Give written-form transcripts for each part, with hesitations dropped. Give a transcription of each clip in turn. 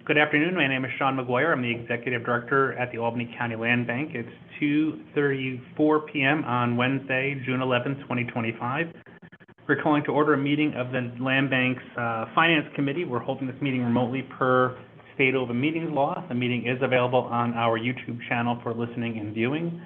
Good afternoon. My name is Sean McGuire. I'm the Executive Director at the Albany County Land Bank. It's 2:34 p.m. on Wednesday, June 11th, 2025. We're calling to order a meeting of the Land Bank's Finance Committee. We're holding this meeting remotely per State Open Meetings Law. The meeting is available on our YouTube channel for listening and viewing.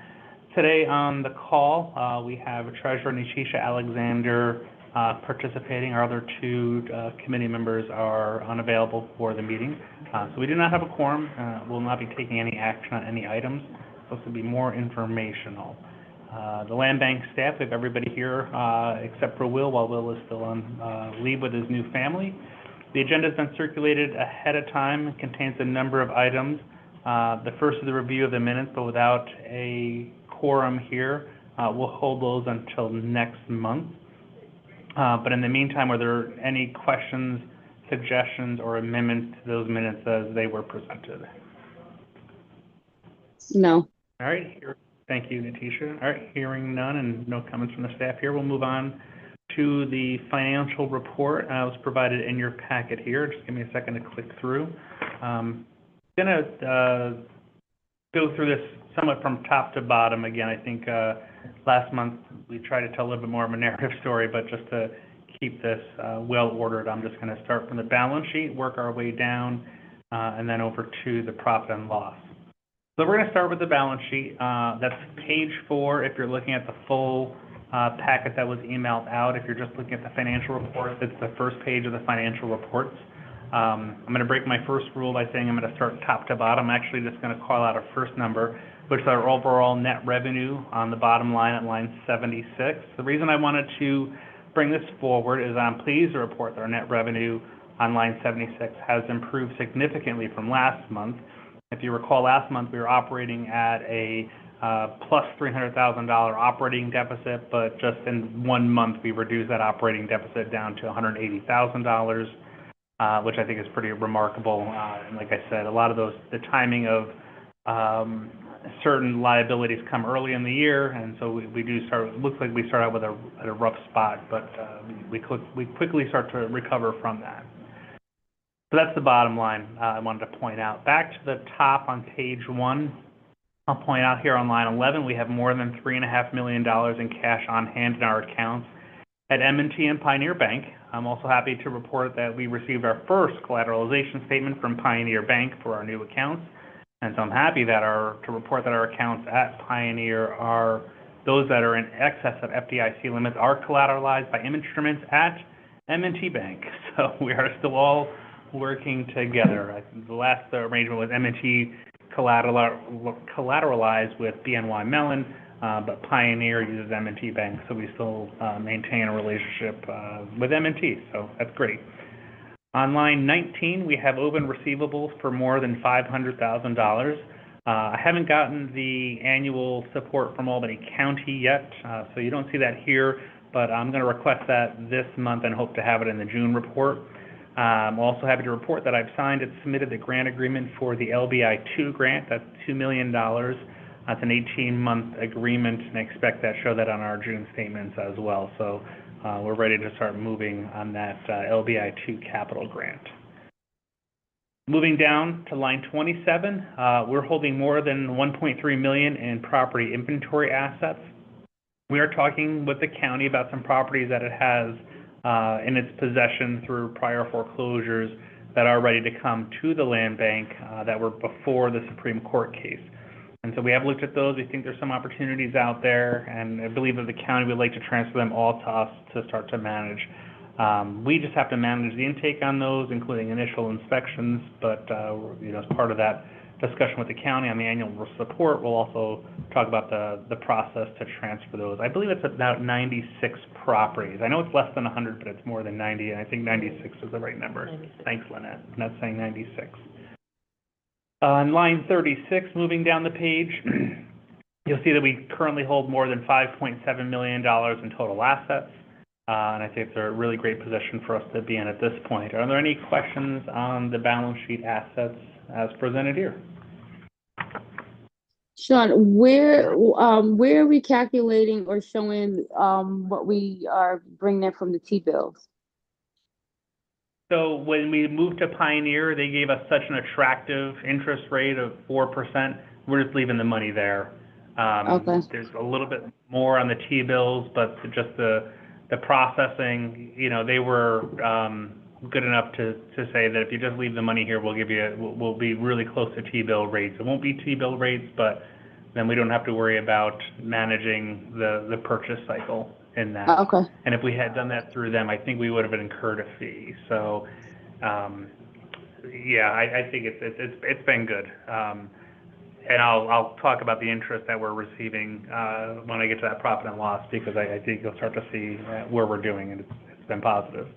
Today on the call, we have Treasurer Nitisha Alexander participating. Our other two committee members are unavailable for the meeting. So we do not have a quorum. We'll not be taking any action on any items. It's supposed to be more informational. The Land Bank staff, we have everybody here except for Will, while Will is still on leave with his new family. The agenda has been circulated ahead of time. It contains a number of items. The first is the review of the minutes, but without a quorum here, we'll hold those until next month. But in the meantime, are there any questions, suggestions, or amendments to those minutes as they were presented? No. All right. Thank you, Nitisha. All right. Hearing none and no comments from the staff here, we'll move on to the financial report. It was provided in your packet here. Just give me a second to click through. I'm going to go through this somewhat from top to bottom. Again, I think last month we tried to tell a little bit more of a narrative story, but just to keep this well ordered, I'm just going to start from the balance sheet, work our way down, and then over to the profit and loss. So we're going to start with the balance sheet. That's page 4 if you're looking at the full packet that was emailed out. If you're just looking at the financial reports, it's the first page of the financial reports. I'm going to break my first rule by saying I'm going to start top to bottom. I'm actually just going to call out our first number, which is our overall net revenue on the bottom line at line 76. The reason I wanted to bring this forward is I'm pleased to report that our net revenue on line 76 has improved significantly from last month. If you recall, last month we were operating at a plus $300,000 operating deficit, but just in 1 month we reduced that operating deficit down to $180,000, which I think is pretty remarkable. And like I said, a lot of those, the timing of certain liabilities come early in the year, and so we do start. It looks like we start out with at a rough spot, but we quickly start to recover from that. So that's the bottom line I wanted to point out. Back to the top on page 1, I'll point out here on line 11, we have more than $3.5 million in cash on hand in our accounts at M&T and Pioneer Bank. I'm also happy to report that we received our first collateralization statement from Pioneer Bank for our new accounts. And so I'm happy that to report that our accounts at Pioneer are those that are in excess of FDIC limits are collateralized by instruments at M&T Bank. So we are still all working together. The last arrangement was M&T collateralized with BNY Mellon, but Pioneer uses M&T Bank, so we still maintain a relationship with M&T, so that's great. On line 19, we have open receivables for more than $500,000. I haven't gotten the annual support from Albany County yet, so you don't see that here, but I'm going to request that this month and hope to have it in the June report. I'm also happy to report that I've signed and submitted the grant agreement for the LBI-2 grant. That's $2 million. That's an 18-month agreement, and I expect that show that on our June statements as well. So we're ready to start moving on that LBI-2 capital grant. Moving down to line 27, we're holding more than $1.3 million in property inventory assets. We are talking with the county about some properties that it has in its possession through prior foreclosures that are ready to come to the land bank that were before the Supreme Court case. And so we have looked at those. We think there's some opportunities out there, and I believe that the county would like to transfer them all to us to start to manage. We just have to manage the intake on those, including initial inspections, but as part of that discussion with the county on the annual support, we'll also talk about the process to transfer those. I believe it's about 96 properties. I know it's less than 100, but it's more than 90, and I think 96 is the right number. 96. Thanks, Lynette. I'm not saying 96. On line 36, moving down the page, you'll see that we currently hold more than $5.7 million in total assets, and I think it's a really great position for us to be in at this point. Are there any questions on the balance sheet assets as presented here? Sean, where are we calculating or showing what we are bringing in from the T-bills? So when we moved to Pioneer, they gave us such an attractive interest rate of 4%. We're just leaving the money there. Okay. There's a little bit more on the T-bills, but just the processing, you know, they were good enough to say that if you just leave the money here, we'll be really close to T-bill rates. It won't be T-bill rates, but then we don't have to worry about managing the purchase cycle in that. Okay. And if we had done that through them, I think we would have incurred a fee. So, yeah, I think it's been good. And I'll talk about the interest that we're receiving when I get to that profit and loss, because I think you'll start to see where we're doing, and it's been positive.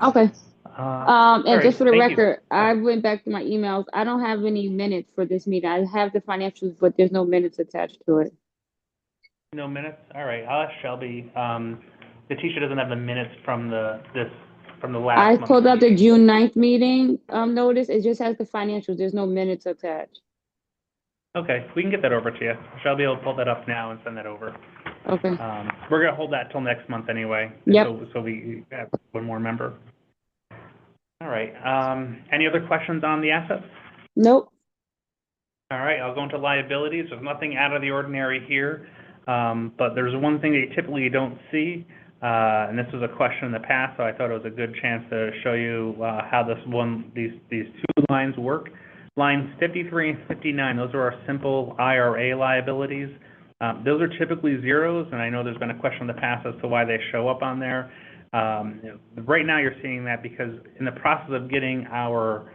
Okay. And right, just for the thank you. record, I went back to my emails. I don't have any minutes for this meeting. I have the financials, but there's no minutes attached to it. No minutes? All right, I'll ask Shelby. Letitia doesn't have the minutes from the last I month's pulled out the meeting. June 9th meeting notice. It just has the financials. There's no minutes attached. Okay, we can get that over to you. Shelby will pull that up now and send that over. Okay. We're gonna hold that till next month anyway. Yep. So we have one more member. All right, any other questions on the assets? Nope. All right, I'll go into liabilities. There's nothing out of the ordinary here, but there's one thing that you typically don't see, and this was a question in the past, so I thought it was a good chance to show you how these two lines work. Lines 53 and 59, those are our simple IRA liabilities. Those are typically zeros, and I know there's been a question in the past as to why they show up on there. Right now you're seeing that because in the process of getting our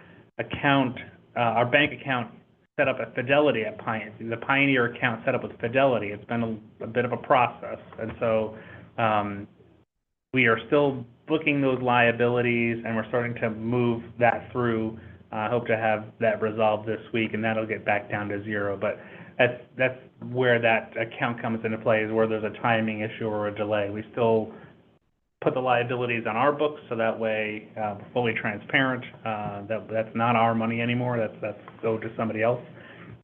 bank account set up at Fidelity at Pioneer, the Pioneer account set up with Fidelity, it's been a bit of a process. And so we are still booking those liabilities, and we're starting to move that through. I hope to have that resolved this week, and that'll get back down to zero. But that's where that account comes into play, is where there's a timing issue or a delay. We still put the liabilities on our books, so that way we're fully transparent. That's not our money anymore. That's owed to somebody else,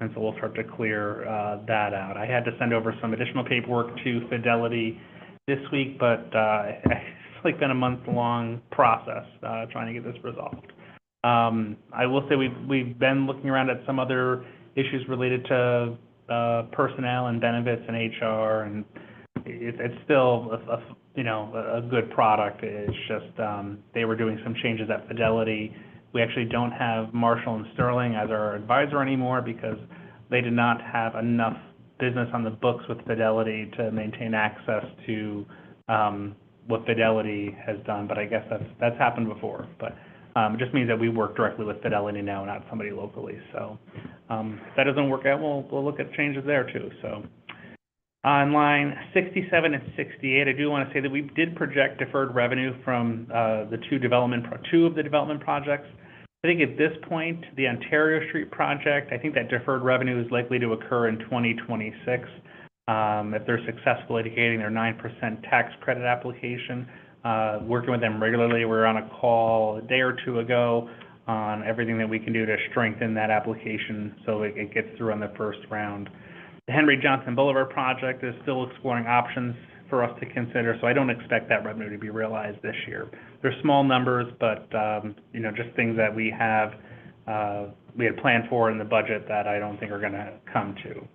and so we'll start to clear that out. I had to send over some additional paperwork to Fidelity this week, but it's like been a month-long process trying to get this resolved. I will say we've been looking around at some other issues related to personnel and benefits and HR, and it's still a good product. It's just they were doing some changes at Fidelity. We actually don't have Marshall and Sterling as our advisor anymore because they did not have enough business on the books with Fidelity to maintain access to what Fidelity has done. But I guess that's happened before. But it just means that we work directly with Fidelity now, not somebody locally. So if that doesn't work out, we'll look at changes there too. So on line 67 and 68, I do want to say that we did project deferred revenue from two of the development projects. I think at this point, the Ontario Street project, I think that deferred revenue is likely to occur in 2026 if they're successful at getting their 9% tax credit application. Working with them regularly. We were on a call a day or two ago on everything that we can do to strengthen that application so it gets through on the first round. The Henry Johnson Boulevard project is still exploring options for us to consider, so I don't expect that revenue to be realized this year. They're small numbers, but just things that we had planned for in the budget that I don't think are going to come to.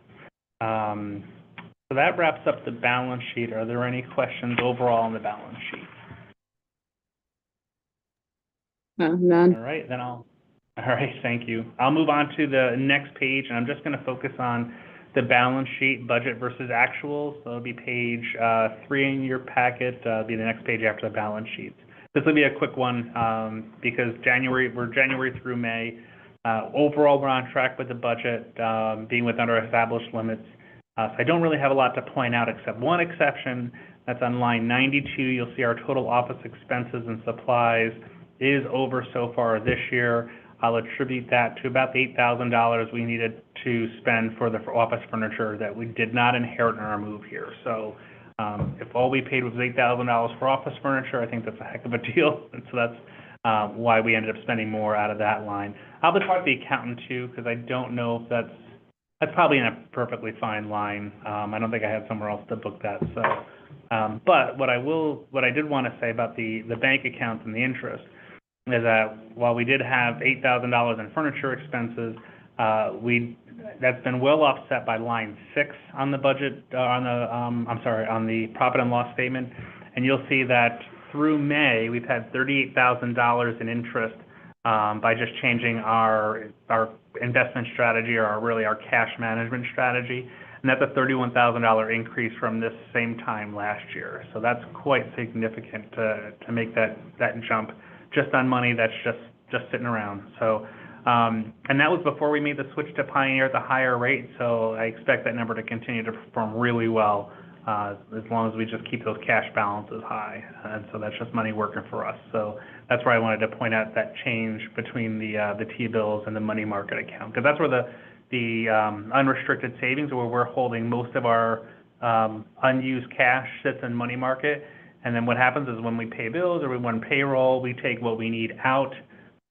So that wraps up the balance sheet. Are there any questions overall on the balance sheet? None. All right, thank you. I'll move on to the next page, and I'm just going to focus on the balance sheet, budget versus actual. So it'll be page 3 in your packet. It'll be the next page after the balance sheet. This will be a quick one because we're January through May. Overall, we're on track with the budget, being within our established limits. So I don't really have a lot to point out except one exception. That's on line 92. You'll see our total office expenses and supplies is over so far this year. I'll attribute that to about $8,000 we needed to spend for the office furniture that we did not inherit in our move here. So if all we paid was $8,000 for office furniture, I think that's a heck of a deal. And so that's why we ended up spending more out of that line. I'll talk to the accountant too, because I don't know if that's probably in a perfectly fine line. I don't think I had somewhere else to book that. So, but what I did want to say about the bank accounts and the interest, is that while we did have $8,000 in furniture expenses, that's been well offset by line 6 on the budget, on the profit and loss statement. And you'll see that through May, we've had $38,000 in interest by just changing our investment strategy, or really our cash management strategy. And that's a $31,000 increase from this same time last year. So that's quite significant to make that jump just on money that's just sitting around. So, and that was before we made the switch to Pioneer at the higher rate. So I expect that number to continue to perform really well as long as we just keep those cash balances high. And so that's just money working for us. So that's where I wanted to point out that change between the T-bills and the money market account, because that's where the unrestricted savings, where we're holding most of our unused cash, sits in money market. And then what happens is when we pay bills or we run payroll, we take what we need out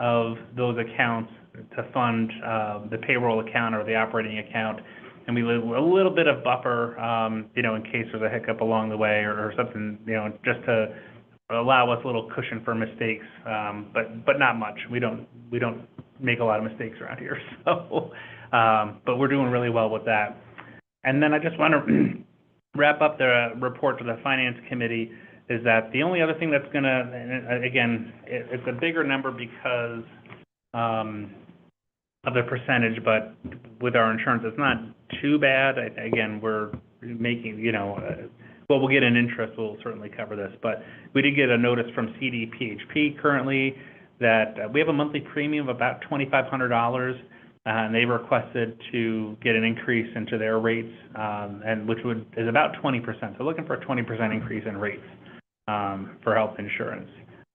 of those accounts to fund the payroll account or the operating account, and we leave a little bit of buffer, in case there's a hiccup along the way or something, just to allow us a little cushion for mistakes, but not much. We don't make a lot of mistakes around here, so but we're doing really well with that. And then I just want to wrap up the report to the Finance Committee. Is that the only other thing that's going to, and again, it's a bigger number because of the percentage, but with our insurance, it's not too bad. Again, we're making, well, we'll get an interest, we'll certainly cover this, but we did get a notice from CDPHP currently that we have a monthly premium of about $2,500, and they requested to get an increase into their rates, and which is about 20%. So looking for a 20% increase in rates for health insurance.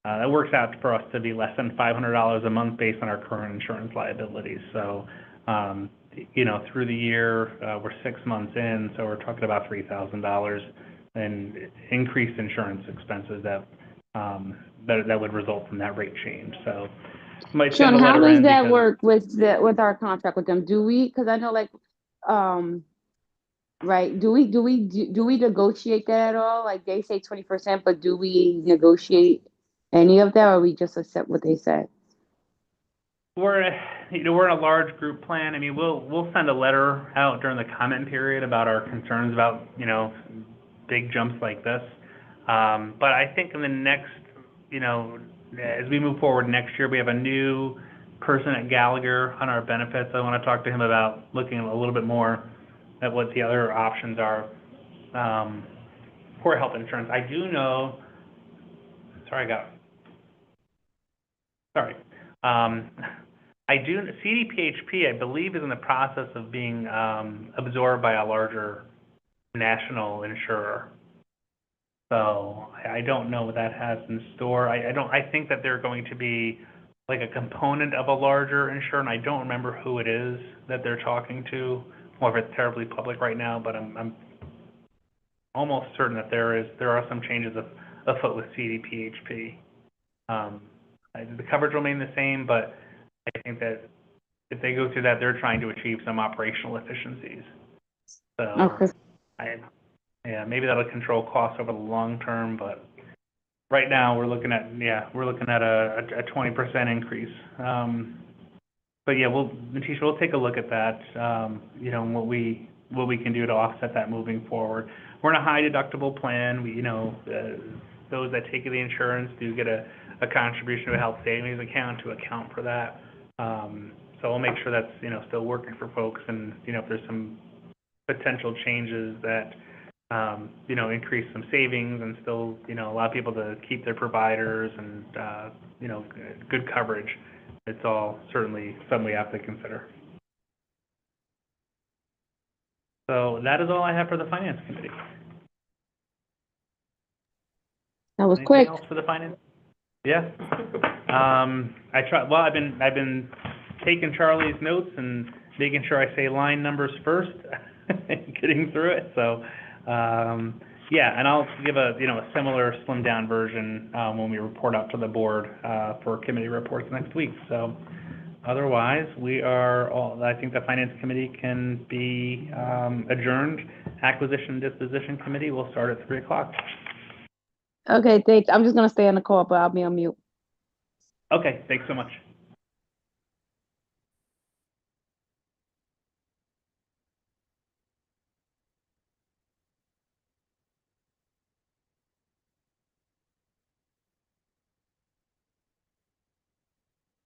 That works out for us to be less than $500 a month based on our current insurance liabilities. So, through the year, we're 6 months in, so we're talking about $3,000 in increased insurance expenses that would result from that rate change. So, Sean, how does that work with our contract with them? Do we? Because I know, right? Do we negotiate that at all? Like they say 20%, but do we negotiate any of that, or we just accept what they say? We're in a large group plan. I mean, we'll send a letter out during the comment period about our concerns about big jumps like this. But I think in the next as we move forward next year, we have a new person at Gallagher on our benefits. I want to talk to him about looking a little bit more at what the other options are for health insurance. I do know. CDPHP, I believe, is in the process of being absorbed by a larger national insurer. So I don't know what that has in store. I think that they're going to be like a component of a larger insurer, and I don't remember who it is that they're talking to, or if it's terribly public right now, but I'm almost certain that there are some changes afoot with CDPHP. The coverage will remain the same, but I think that if they go through that, they're trying to achieve some operational efficiencies. So, okay. Maybe that'll control costs over the long term, but right now we're looking at a 20% increase. But yeah, Natisha, we'll take a look at that. And what we can do to offset that moving forward. We're in a high deductible plan. Those that take the insurance do get a contribution to a health savings account to account for that. So we'll make sure that's still working for folks, and if there's some potential changes that increase some savings and still allow people to keep their providers and good coverage, it's all certainly something we have to consider. So that is all I have for the Finance Committee. That was quick. Anything else for the Finance? Yeah. I've been taking Charlie's notes and making sure I say line numbers first, getting through it. So, and I'll give a similar slimmed down version when we report out to the board for committee reports next week. So, otherwise, I think the Finance Committee can be adjourned. Acquisition Disposition Committee will start at 3:00. Okay, thanks. I'm just gonna stay on the call, but I'll be on mute. Okay, thanks so much.